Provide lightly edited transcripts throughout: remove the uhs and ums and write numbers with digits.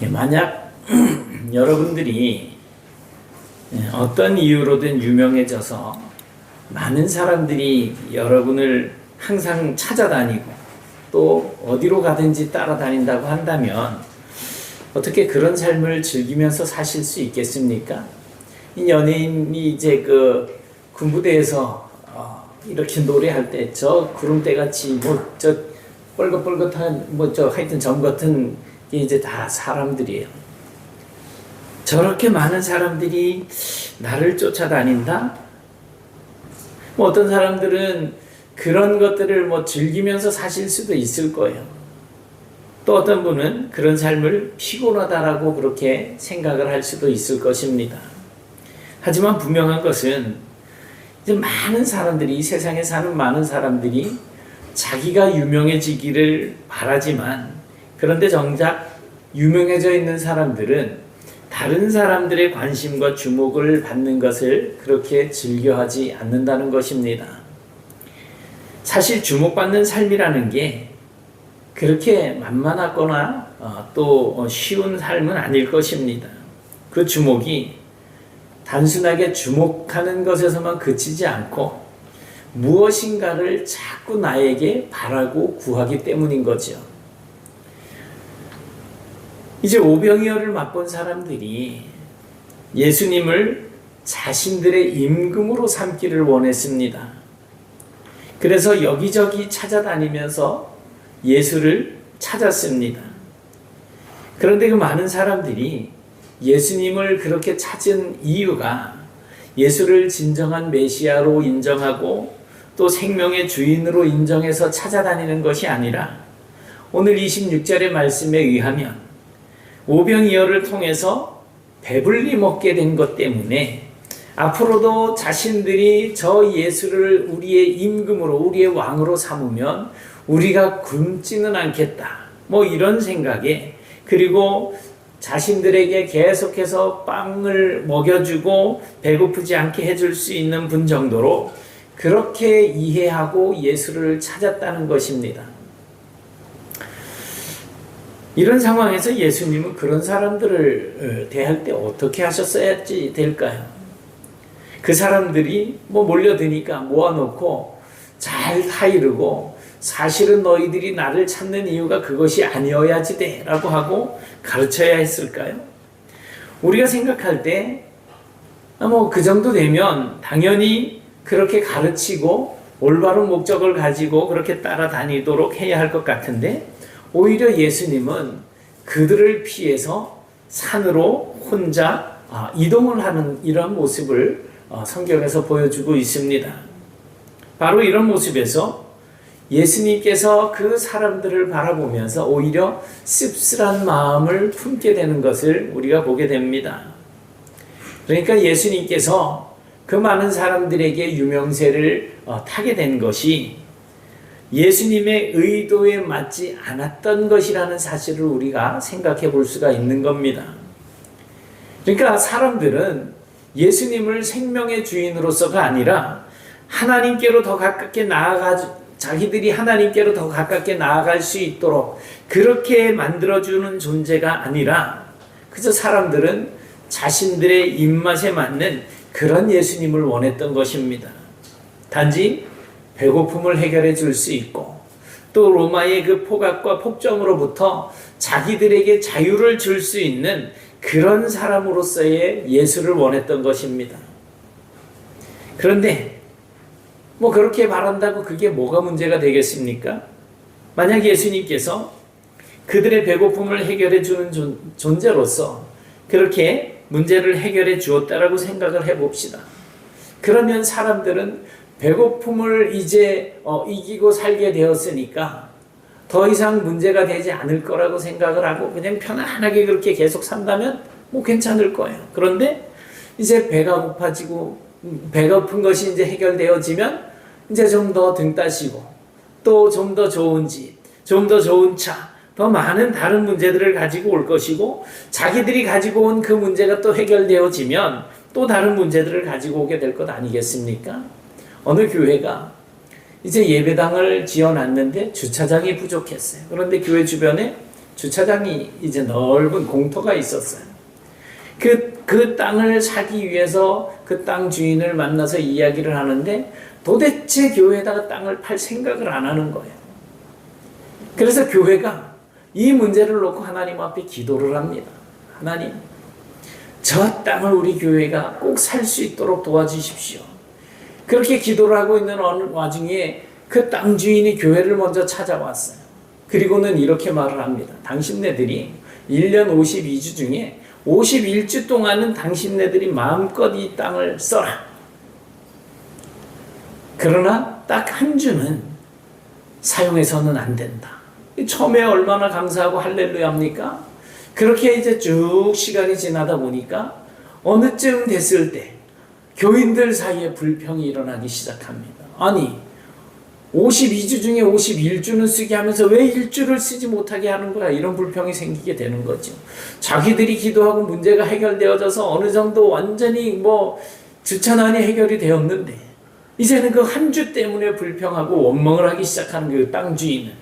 만약 여러분들이 어떤 이유로든 유명해져서 많은 사람들이 여러분을 항상 찾아다니고 또 어디로 가든지 따라다닌다고 한다면 어떻게 그런 삶을 즐기면서 사실 수 있겠습니까? 이 연예인이 이제 그 군부대에서 이렇게 노래할 때 저 구름대 같이 뭐 저 뻘긋뻘긋한 뭐 저 하여튼 점 같은 게 이제 다 사람들이에요. 저렇게 많은 사람들이 나를 쫓아다닌다? 뭐 어떤 사람들은 그런 것들을 뭐 즐기면서 사실 수도 있을 거예요. 또 어떤 분은 그런 삶을 피곤하다라고 그렇게 생각을 할 수도 있을 것입니다. 하지만 분명한 것은 이제 많은 사람들이, 이 세상에 사는 많은 사람들이 자기가 유명해지기를 바라지만, 그런데 정작 유명해져 있는 사람들은 다른 사람들의 관심과 주목을 받는 것을 그렇게 즐겨하지 않는다는 것입니다. 사실 주목받는 삶이라는 게 그렇게 만만하거나 또 쉬운 삶은 아닐 것입니다. 그 주목이 단순하게 주목하는 것에서만 그치지 않고 무엇인가를 자꾸 나에게 바라고 구하기 때문인 거죠. 이제 오병이어를 맛본 사람들이 예수님을 자신들의 임금으로 삼기를 원했습니다. 그래서 여기저기 찾아다니면서 예수를 찾았습니다. 그런데 그 많은 사람들이 예수님을 그렇게 찾은 이유가 예수를 진정한 메시아로 인정하고 또 생명의 주인으로 인정해서 찾아다니는 것이 아니라 오늘 26절의 말씀에 의하면 오병이어를 통해서 배불리 먹게 된 것 때문에 앞으로도 자신들이 저 예수를 우리의 임금으로, 우리의 왕으로 삼으면 우리가 굶지는 않겠다, 뭐 이런 생각에, 그리고 자신들에게 계속해서 빵을 먹여주고 배고프지 않게 해줄 수 있는 분 정도로 그렇게 이해하고 예수를 찾았다는 것입니다. 이런 상황에서 예수님은 그런 사람들을 대할 때 어떻게 하셨어야 될까요? 그 사람들이 뭐 몰려드니까 모아놓고 잘 타이르고, 사실은 너희들이 나를 찾는 이유가 그것이 아니어야지 돼 라고 하고 가르쳐야 했을까요? 우리가 생각할 때 뭐 그 정도 되면 당연히 그렇게 가르치고 올바른 목적을 가지고 그렇게 따라다니도록 해야 할 것 같은데, 오히려 예수님은 그들을 피해서 산으로 혼자 이동을 하는 이런 모습을 성경에서 보여주고 있습니다. 바로 이런 모습에서 예수님께서 그 사람들을 바라보면서 오히려 씁쓸한 마음을 품게 되는 것을 우리가 보게 됩니다. 그러니까 예수님께서 그 많은 사람들에게 유명세를 타게 된 것이 예수님의 의도에 맞지 않았던 것이라는 사실을 우리가 생각해 볼 수가 있는 겁니다. 그러니까 사람들은 예수님을 생명의 주인으로서가 아니라 하나님께로 더 가깝게 자기들이 하나님께로 더 가깝게 나아갈 수 있도록 그렇게 만들어주는 존재가 아니라, 그저 사람들은 자신들의 입맛에 맞는 그런 예수님을 원했던 것입니다. 단지 배고픔을 해결해 줄 수 있고, 또 로마의 그 포갑과 폭정으로부터 자기들에게 자유를 줄 수 있는 그런 사람으로서의 예수를 원했던 것입니다. 그런데 뭐 그렇게 바란다고 그게 뭐가 문제가 되겠습니까? 만약 예수님께서 그들의 배고픔을 해결해 주는 존재로서 그렇게 문제를 해결해 주었다라고 생각을 해봅시다. 그러면 사람들은 배고픔을 이제 이기고 살게 되었으니까 더 이상 문제가 되지 않을 거라고 생각을 하고 그냥 편안하게 그렇게 계속 산다면 뭐 괜찮을 거예요. 그런데 이제 배가 고파지고 배고픈 것이 이제 해결되어지면 이제 좀 더 등 따시고 또 좀 더 좋은 집, 좀 더 좋은 차, 더 많은 다른 문제들을 가지고 올 것이고, 자기들이 가지고 온 그 문제가 또 해결되어지면 또 다른 문제들을 가지고 오게 될 것 아니겠습니까? 어느 교회가 이제 예배당을 지어놨는데 주차장이 부족했어요. 그런데 교회 주변에 주차장이 이제 넓은 공터가 있었어요. 그 땅을 사기 위해서 그 땅 주인을 만나서 이야기를 하는데 도대체 교회에다가 땅을 팔 생각을 안 하는 거예요. 그래서 교회가 이 문제를 놓고 하나님 앞에 기도를 합니다. 하나님, 저 땅을 우리 교회가 꼭 살 수 있도록 도와주십시오. 그렇게 기도를 하고 있는 어느 와중에 그 땅 주인이 교회를 먼저 찾아왔어요. 그리고는 이렇게 말을 합니다. 당신네들이 1년 52주 중에 51주 동안은 당신네들이 마음껏 이 땅을 써라. 그러나 딱 한 주는 사용해서는 안 된다. 처음에 얼마나 감사하고 할렐루야 합니까? 그렇게 이제 쭉 시간이 지나다 보니까 어느 쯤 됐을 때 교인들 사이에 불평이 일어나기 시작합니다. 아니, 52주 중에 51주는 쓰게 하면서 왜 1주를 쓰지 못하게 하는 거야? 이런 불평이 생기게 되는 거죠. 자기들이 기도하고 문제가 해결되어져서 어느 정도 완전히 주차난이 해결이 되었는데 이제는 그 한 주 때문에 불평하고 원망을 하기 시작하는 그 땅 주인은.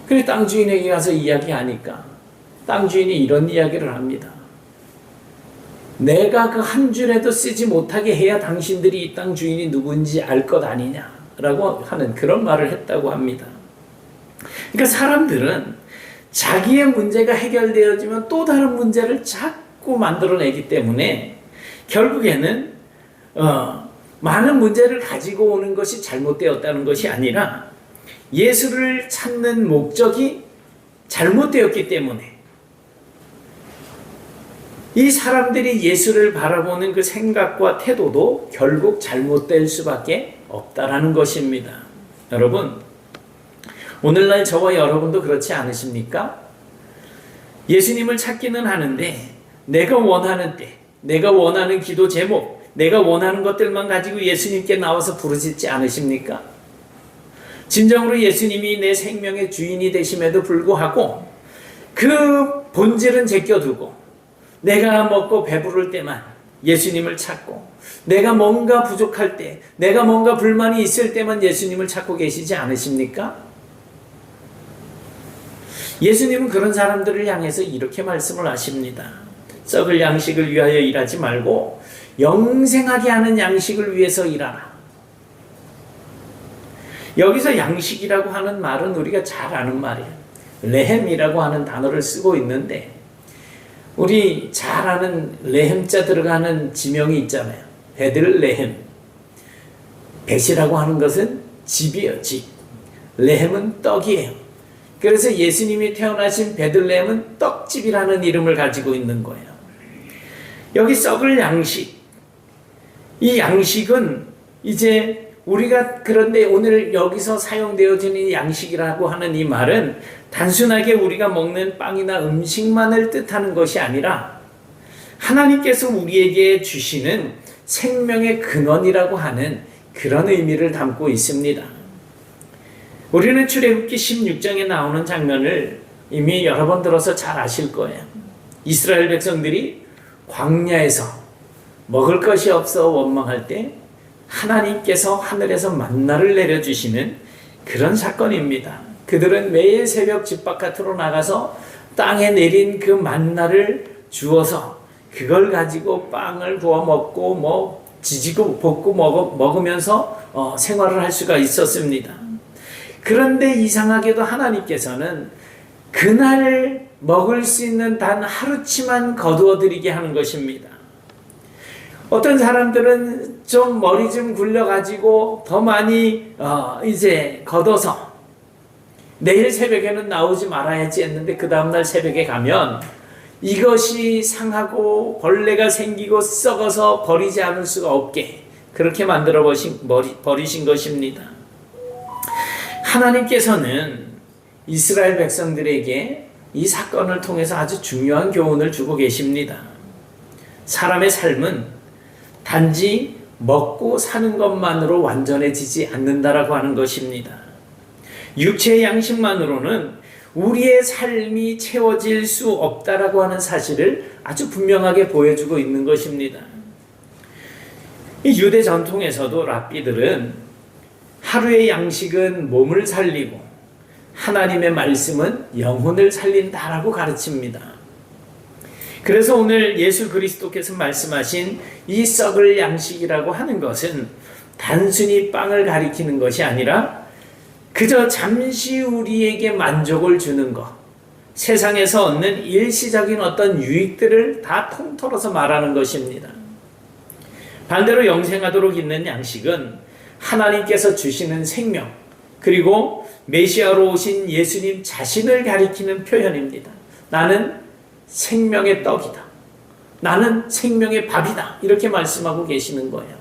그래 땅 주인에게 가서 이야기하니까 땅 주인이 이런 이야기를 합니다. 내가 그 한 줄에도 쓰지 못하게 해야 당신들이 이 땅 주인이 누군지 알 것 아니냐 라고 하는 그런 말을 했다고 합니다. 그러니까 사람들은 자기의 문제가 해결되어지면 또 다른 문제를 자꾸 만들어내기 때문에 결국에는 많은 문제를 가지고 오는 것이 잘못되었다는 것이 아니라 예수를 찾는 목적이 잘못되었기 때문에 이 사람들이 예수를 바라보는 그 생각과 태도도 결국 잘못될 수밖에 없다라는 것입니다. 여러분, 오늘날 저와 여러분도 그렇지 않으십니까? 예수님을 찾기는 하는데 내가 원하는 때, 내가 원하는 기도 제목, 내가 원하는 것들만 가지고 예수님께 나와서 부르짖지 않으십니까? 진정으로 예수님이 내 생명의 주인이 되심에도 불구하고 그 본질은 제껴두고 내가 먹고 배부를 때만 예수님을 찾고 내가 뭔가 부족할 때, 내가 뭔가 불만이 있을 때만 예수님을 찾고 계시지 않으십니까? 예수님은 그런 사람들을 향해서 이렇게 말씀을 하십니다. 썩을 양식을 위하여 일하지 말고 영생하게 하는 양식을 위해서 일하라. 여기서 양식이라고 하는 말은 우리가 잘 아는 말이에요. 레헴이라고 하는 단어를 쓰고 있는데 우리 잘 아는 레헴자 들어가는 지명이 있잖아요. 베들레헴. 벳이라고 하는 것은 집이에요. 집. 레헴은 떡이에요. 그래서 예수님이 태어나신 베들레헴은 떡집이라는 이름을 가지고 있는 거예요. 여기 썩을 양식. 이 양식은 이제 우리가 그런데 오늘 여기서 사용되어지는 양식이라고 하는 이 말은 단순하게 우리가 먹는 빵이나 음식만을 뜻하는 것이 아니라 하나님께서 우리에게 주시는 생명의 근원이라고 하는 그런 의미를 담고 있습니다. 우리는 출애굽기 16장에 나오는 장면을 이미 여러 번 들어서 잘 아실 거예요. 이스라엘 백성들이 광야에서 먹을 것이 없어 원망할 때 하나님께서 하늘에서 만나를 내려주시는 그런 사건입니다. 그들은 매일 새벽 집 바깥으로 나가서 땅에 내린 그 만나를 주어서 그걸 가지고 빵을 구워 먹고 지지고 볶고 먹으면서 생활을 할 수가 있었습니다. 그런데 이상하게도 하나님께서는 그날 먹을 수 있는 단 하루치만 거두어 드리게 하는 것입니다. 어떤 사람들은 좀 머리 좀 굴려가지고 더 많이 이제 걷어서 내일 새벽에는 나오지 말아야지 했는데 그 다음날 새벽에 가면 이것이 상하고 벌레가 생기고 썩어서 버리지 않을 수가 없게 그렇게 만들어 버리신 것입니다. 하나님께서는 이스라엘 백성들에게 이 사건을 통해서 아주 중요한 교훈을 주고 계십니다. 사람의 삶은 단지 먹고 사는 것만으로 완전해지지 않는다라고 하는 것입니다. 육체의 양식만으로는 우리의 삶이 채워질 수 없다라고 하는 사실을 아주 분명하게 보여주고 있는 것입니다. 이 유대 전통에서도 랍비들은 하루의 양식은 몸을 살리고 하나님의 말씀은 영혼을 살린다라고 가르칩니다. 그래서 오늘 예수 그리스도께서 말씀하신 이 썩을 양식이라고 하는 것은 단순히 빵을 가리키는 것이 아니라 그저 잠시 우리에게 만족을 주는 것, 세상에서 얻는 일시적인 어떤 유익들을 다 통틀어서 말하는 것입니다. 반대로 영생하도록 있는 양식은 하나님께서 주시는 생명, 그리고 메시아로 오신 예수님 자신을 가리키는 표현입니다. 나는 생명의 떡이다. 나는 생명의 밥이다. 이렇게 말씀하고 계시는 거예요.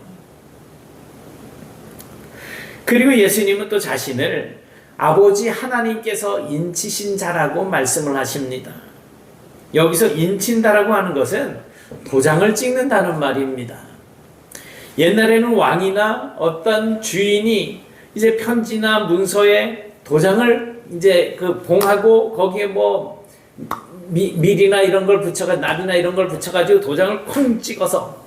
그리고 예수님은 또 자신을 아버지 하나님께서 인치신 자라고 말씀을 하십니다. 여기서 인친다라고 하는 것은 도장을 찍는다는 말입니다. 옛날에는 왕이나 어떤 주인이 이제 편지나 문서에 도장을 이제 그 봉하고 거기에 뭐 밀이나 이런 걸 납이나 이런 걸 붙여가지고 도장을 콩 찍어서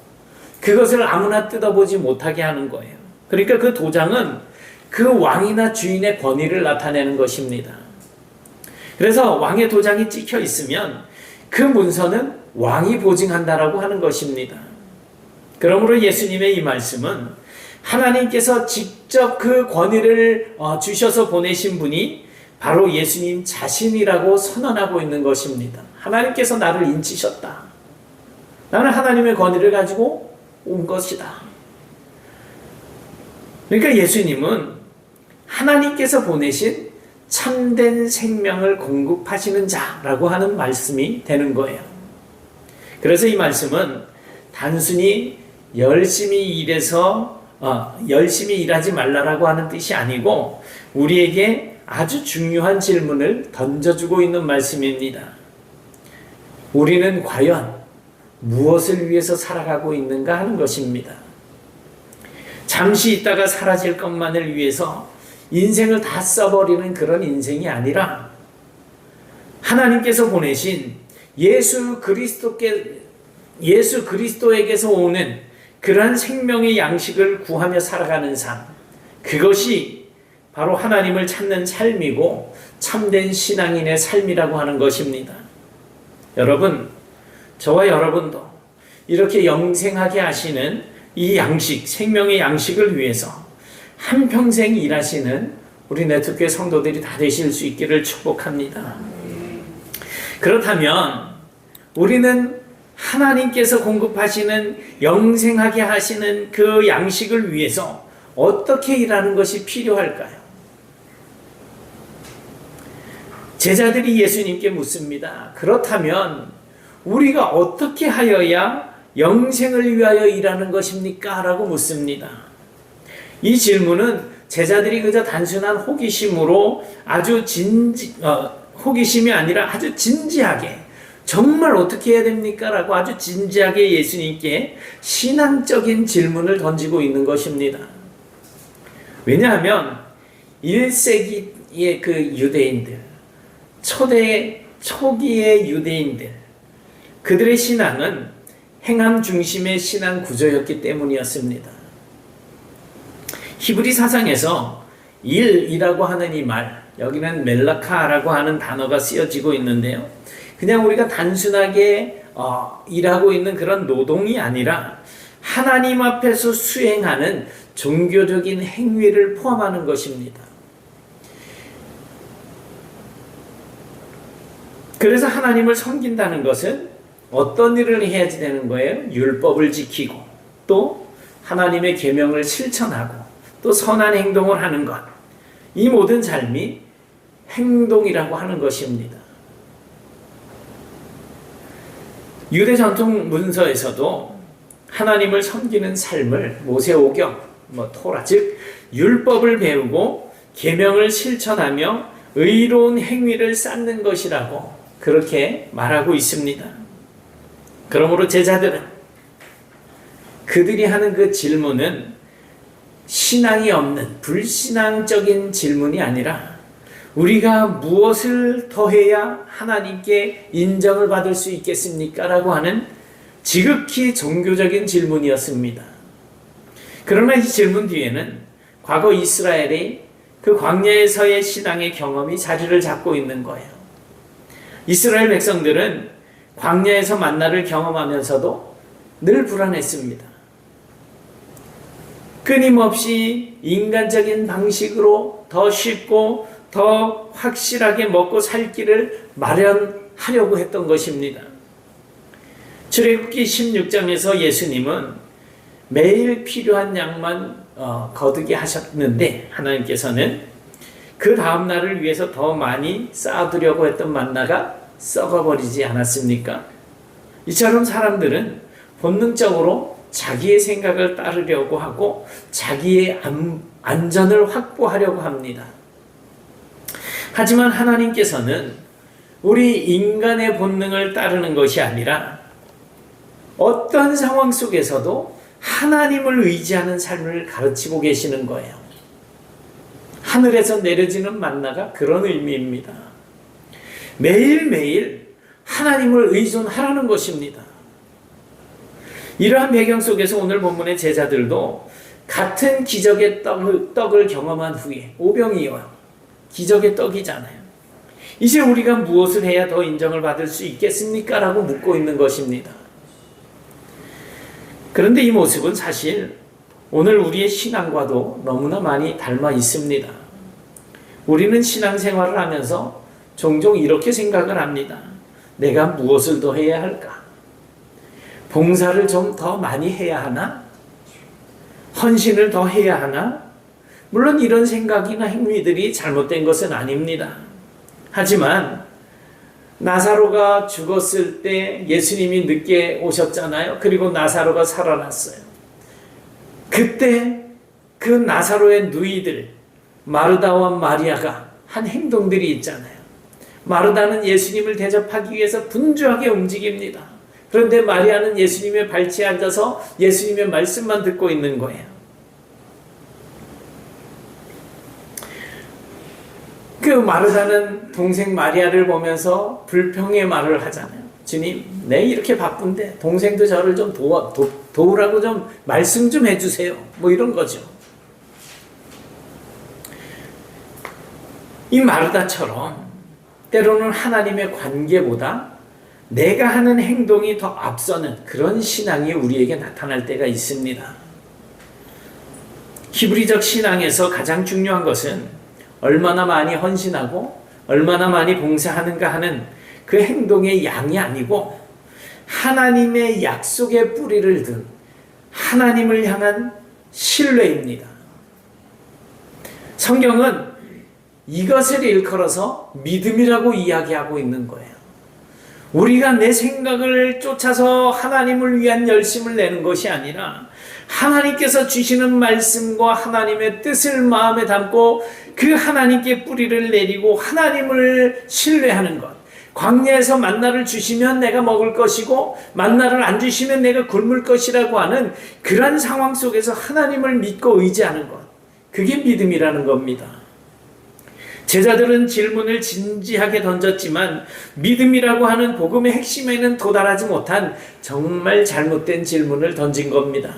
그것을 아무나 뜯어보지 못하게 하는 거예요. 그러니까 그 도장은 그 왕이나 주인의 권위를 나타내는 것입니다. 그래서 왕의 도장이 찍혀 있으면 그 문서는 왕이 보증한다라고 하는 것입니다. 그러므로 예수님의 이 말씀은 하나님께서 직접 그 권위를 주셔서 보내신 분이 바로 예수님 자신이라고 선언하고 있는 것입니다. 하나님께서 나를 인치셨다. 나는 하나님의 권위를 가지고 온 것이다. 그러니까 예수님은 하나님께서 보내신 참된 생명을 공급하시는 자라고 하는 말씀이 되는 거예요. 그래서 이 말씀은 단순히 열심히 일하지 말라라고 하는 뜻이 아니고 우리에게 아주 중요한 질문을 던져주고 있는 말씀입니다. 우리는 과연 무엇을 위해서 살아가고 있는가 하는 것입니다. 잠시 있다가 사라질 것만을 위해서 인생을 다 써버리는 그런 인생이 아니라 하나님께서 보내신 예수 그리스도에게서 오는 그러한 생명의 양식을 구하며 살아가는 삶, 그것이 바로 하나님을 찾는 삶이고 참된 신앙인의 삶이라고 하는 것입니다. 여러분, 저와 여러분도 이렇게 영생하게 하시는 이 양식, 생명의 양식을 위해서 한평생 일하시는 우리 네트교회 성도들이 다 되실 수 있기를 축복합니다. 그렇다면 우리는 하나님께서 공급하시는 영생하게 하시는 그 양식을 위해서 어떻게 일하는 것이 필요할까요? 제자들이 예수님께 묻습니다. 그렇다면 우리가 어떻게 하여야 영생을 위하여 일하는 것입니까? 라고 묻습니다. 이 질문은 제자들이 그저 단순한 호기심으로 호기심이 아니라 아주 진지하게 정말 어떻게 해야 됩니까? 라고 아주 진지하게 예수님께 신앙적인 질문을 던지고 있는 것입니다. 왜냐하면 1세기의 그 유대인들, 초기의 유대인들, 그들의 신앙은 행함 중심의 신앙 구조였기 때문이었습니다. 히브리 사상에서 일이라고 하는 이 말, 여기는 멜라카라고 하는 단어가 쓰여지고 있는데요. 그냥 우리가 단순하게 일하고 있는 그런 노동이 아니라 하나님 앞에서 수행하는 종교적인 행위를 포함하는 것입니다. 그래서 하나님을 섬긴다는 것은 어떤 일을 해야지 되는 거예요? 율법을 지키고 또 하나님의 계명을 실천하고 또 선한 행동을 하는 것. 이 모든 삶이 행동이라고 하는 것입니다. 유대 전통 문서에서도 하나님을 섬기는 삶을 모세오경, 토라, 즉 율법을 배우고 계명을 실천하며 의로운 행위를 쌓는 것이라고 그렇게 말하고 있습니다. 그러므로 제자들은 그들이 하는 그 질문은 신앙이 없는 불신앙적인 질문이 아니라 우리가 무엇을 더해야 하나님께 인정을 받을 수 있겠습니까? 라고 하는 지극히 종교적인 질문이었습니다. 그러나 이 질문 뒤에는 과거 이스라엘의 그 광야에서의 신앙의 경험이 자리를 잡고 있는 거예요. 이스라엘 백성들은 광야에서 만나를 경험하면서도 늘 불안했습니다. 끊임없이 인간적인 방식으로 더 쉽고 더 확실하게 먹고 살 길을 마련하려고 했던 것입니다. 출애굽기 16장에서 예수님은 매일 필요한 양만 거두게 하셨는데 하나님께서는 그 다음 날을 위해서 더 많이 쌓아두려고 했던 만나가 썩어버리지 않았습니까? 이처럼 사람들은 본능적으로 자기의 생각을 따르려고 하고 자기의 안전을 확보하려고 합니다. 하지만 하나님께서는 우리 인간의 본능을 따르는 것이 아니라 어떤 상황 속에서도 하나님을 의지하는 삶을 가르치고 계시는 거예요. 하늘에서 내려지는 만나가 그런 의미입니다. 매일매일 하나님을 의존하라는 것입니다. 이러한 배경 속에서 오늘 본문의 제자들도 같은 기적의 떡을 경험한 후에 오병이어요. 기적의 떡이잖아요. 이제 우리가 무엇을 해야 더 인정을 받을 수 있겠습니까? 라고 묻고 있는 것입니다. 그런데 이 모습은 사실 오늘 우리의 신앙과도 너무나 많이 닮아 있습니다. 우리는 신앙생활을 하면서 종종 이렇게 생각을 합니다. 내가 무엇을 더 해야 할까? 봉사를 좀 더 많이 해야 하나? 헌신을 더 해야 하나? 물론 이런 생각이나 행위들이 잘못된 것은 아닙니다. 하지만 나사로가 죽었을 때 예수님이 늦게 오셨잖아요. 그리고 나사로가 살아났어요. 그때 그 나사로의 누이들 마르다와 마리아가 한 행동들이 있잖아요. 마르다는 예수님을 대접하기 위해서 분주하게 움직입니다. 그런데 마리아는 예수님의 발치에 앉아서 예수님의 말씀만 듣고 있는 거예요. 그 마르다는 동생 마리아를 보면서 불평의 말을 하잖아요. 주님, 내 이렇게 바쁜데 동생도 저를 좀 도우라고 좀 말씀 좀 해주세요. 뭐 이런 거죠. 이 마르다처럼 때로는 하나님의 관계보다 내가 하는 행동이 더 앞서는 그런 신앙이 우리에게 나타날 때가 있습니다. 히브리적 신앙에서 가장 중요한 것은 얼마나 많이 헌신하고 얼마나 많이 봉사하는가 하는 그 행동의 양이 아니고 하나님의 약속의 뿌리를 든 하나님을 향한 신뢰입니다. 성경은 이것을 일컬어서 믿음이라고 이야기하고 있는 거예요. 우리가 내 생각을 쫓아서 하나님을 위한 열심을 내는 것이 아니라 하나님께서 주시는 말씀과 하나님의 뜻을 마음에 담고 그 하나님께 뿌리를 내리고 하나님을 신뢰하는 것. 광야에서 만나를 주시면 내가 먹을 것이고 만나를 안 주시면 내가 굶을 것이라고 하는 그런 상황 속에서 하나님을 믿고 의지하는 것. 그게 믿음이라는 겁니다. 제자들은 질문을 진지하게 던졌지만 믿음이라고 하는 복음의 핵심에는 도달하지 못한 정말 잘못된 질문을 던진 겁니다.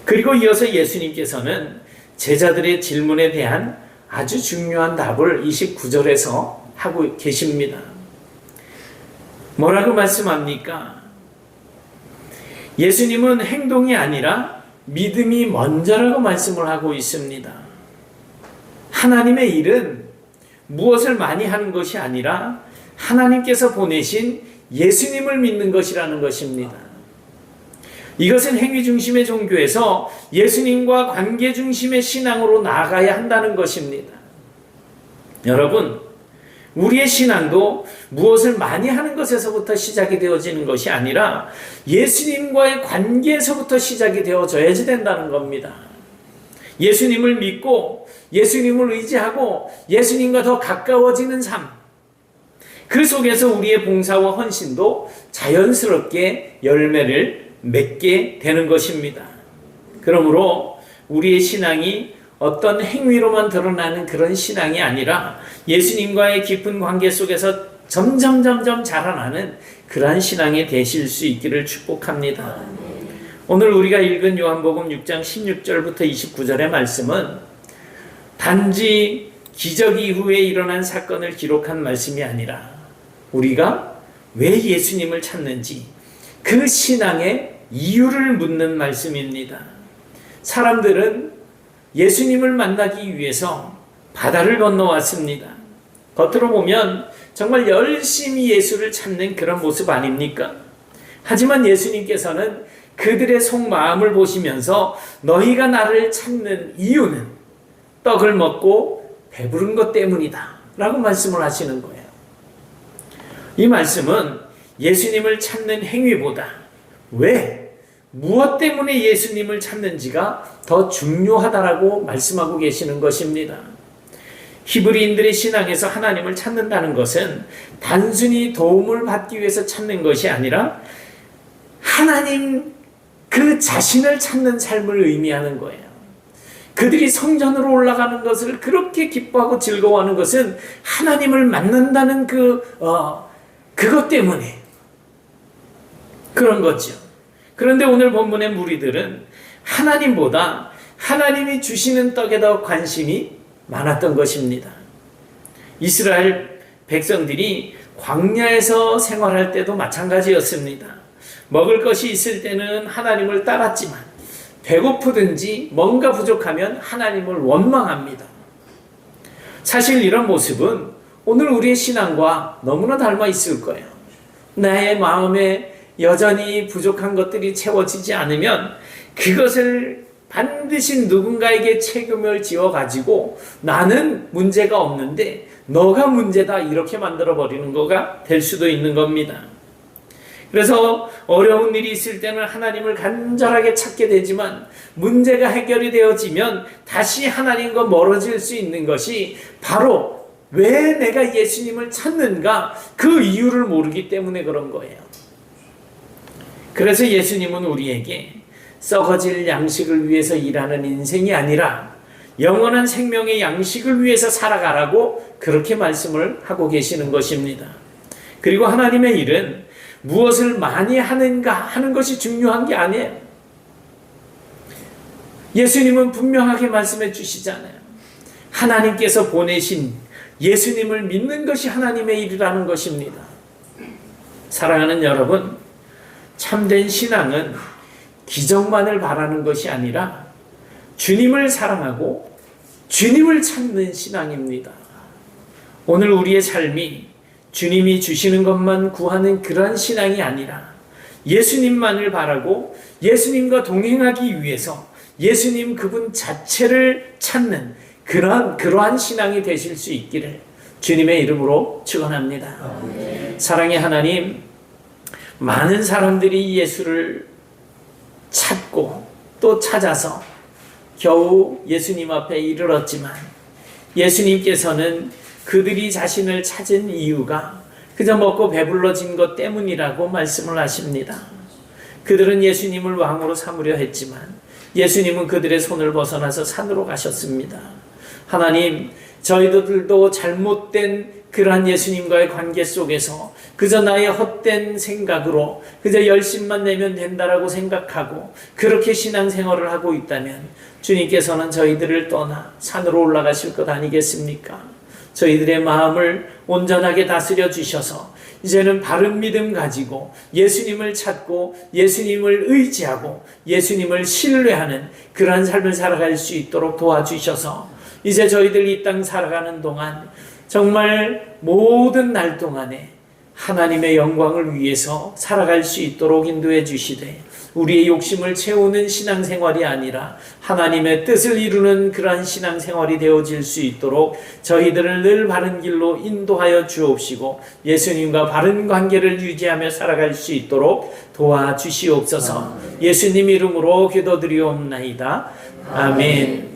그리고 이어서 예수님께서는 제자들의 질문에 대한 아주 중요한 답을 29절에서 하고 계십니다. 뭐라고 말씀합니까? 예수님은 행동이 아니라 믿음이 먼저라고 말씀을 하고 있습니다. 하나님의 일은 무엇을 많이 하는 것이 아니라 하나님께서 보내신 예수님을 믿는 것이라는 것입니다. 이것은 행위 중심의 종교에서 예수님과 관계 중심의 신앙으로 나아가야 한다는 것입니다. 여러분, 우리의 신앙도 무엇을 많이 하는 것에서부터 시작이 되어지는 것이 아니라 예수님과의 관계에서부터 시작이 되어져야지 된다는 겁니다. 예수님을 믿고 예수님을 의지하고 예수님과 더 가까워지는 삶, 그 속에서 우리의 봉사와 헌신도 자연스럽게 열매를 맺게 되는 것입니다. 그러므로 우리의 신앙이 어떤 행위로만 드러나는 그런 신앙이 아니라 예수님과의 깊은 관계 속에서 점점 자라나는 그러한 신앙이 되실 수 있기를 축복합니다. 오늘 우리가 읽은 요한복음 6장 16절부터 29절의 말씀은 단지 기적 이후에 일어난 사건을 기록한 말씀이 아니라 우리가 왜 예수님을 찾는지 그 신앙의 이유를 묻는 말씀입니다. 사람들은 예수님을 만나기 위해서 바다를 건너왔습니다. 겉으로 보면 정말 열심히 예수를 찾는 그런 모습 아닙니까? 하지만 예수님께서는 그들의 속마음을 보시면서 너희가 나를 찾는 이유는 떡을 먹고 배부른 것 때문이다 라고 말씀을 하시는 거예요. 이 말씀은 예수님을 찾는 행위보다 왜, 무엇 때문에 예수님을 찾는지가 더 중요하다라고 말씀하고 계시는 것입니다. 히브리인들의 신앙에서 하나님을 찾는다는 것은 단순히 도움을 받기 위해서 찾는 것이 아니라 하나님 그 자신을 찾는 삶을 의미하는 거예요. 그들이 성전으로 올라가는 것을 그렇게 기뻐하고 즐거워하는 것은 하나님을 만난다는 그것 때문에 그런 거죠. 그런데 오늘 본문의 무리들은 하나님보다 하나님이 주시는 떡에 더 관심이 많았던 것입니다. 이스라엘 백성들이 광야에서 생활할 때도 마찬가지였습니다. 먹을 것이 있을 때는 하나님을 따랐지만 배고프든지 뭔가 부족하면 하나님을 원망합니다. 사실 이런 모습은 오늘 우리의 신앙과 너무나 닮아 있을 거예요. 나의 마음에 여전히 부족한 것들이 채워지지 않으면 그것을 반드시 누군가에게 책임을 지어가지고 나는 문제가 없는데 너가 문제다 이렇게 만들어버리는 거가 될 수도 있는 겁니다. 그래서 어려운 일이 있을 때는 하나님을 간절하게 찾게 되지만 문제가 해결이 되어지면 다시 하나님과 멀어질 수 있는 것이 바로 왜 내가 예수님을 찾는가 그 이유를 모르기 때문에 그런 거예요. 그래서 예수님은 우리에게 썩어질 양식을 위해서 일하는 인생이 아니라 영원한 생명의 양식을 위해서 살아가라고 그렇게 말씀을 하고 계시는 것입니다. 그리고 하나님의 일은 무엇을 많이 하는가 하는 것이 중요한 게 아니에요. 예수님은 분명하게 말씀해 주시잖아요. 하나님께서 보내신 예수님을 믿는 것이 하나님의 일이라는 것입니다. 사랑하는 여러분, 참된 신앙은 기적만을 바라는 것이 아니라 주님을 사랑하고 주님을 찾는 신앙입니다. 오늘 우리의 삶이 주님이 주시는 것만 구하는 그런 신앙이 아니라 예수님만을 바라고 예수님과 동행하기 위해서 예수님 그분 자체를 찾는 그러한 신앙이 되실 수 있기를 주님의 이름으로 축원합니다. 사랑의 하나님, 많은 사람들이 예수를 찾고 또 찾아서 겨우 예수님 앞에 이르렀지만 예수님께서는 그들이 자신을 찾은 이유가 그저 먹고 배불러진 것 때문이라고 말씀을 하십니다. 그들은 예수님을 왕으로 삼으려 했지만 예수님은 그들의 손을 벗어나서 산으로 가셨습니다. 하나님, 저희들도 잘못된 그러한 예수님과의 관계 속에서 그저 나의 헛된 생각으로 그저 열심만 내면 된다라고 생각하고 그렇게 신앙생활을 하고 있다면 주님께서는 저희들을 떠나 산으로 올라가실 것 아니겠습니까? 저희들의 마음을 온전하게 다스려 주셔서 이제는 바른 믿음 가지고 예수님을 찾고 예수님을 의지하고 예수님을 신뢰하는 그러한 삶을 살아갈 수 있도록 도와주셔서 이제 저희들이 이 땅 살아가는 동안 정말 모든 날 동안에 하나님의 영광을 위해서 살아갈 수 있도록 인도해 주시되 우리의 욕심을 채우는 신앙생활이 아니라 하나님의 뜻을 이루는 그러한 신앙생활이 되어질 수 있도록 저희들을 늘 바른 길로 인도하여 주옵시고 예수님과 바른 관계를 유지하며 살아갈 수 있도록 도와주시옵소서. 예수님 이름으로 기도드리옵나이다. 아멘.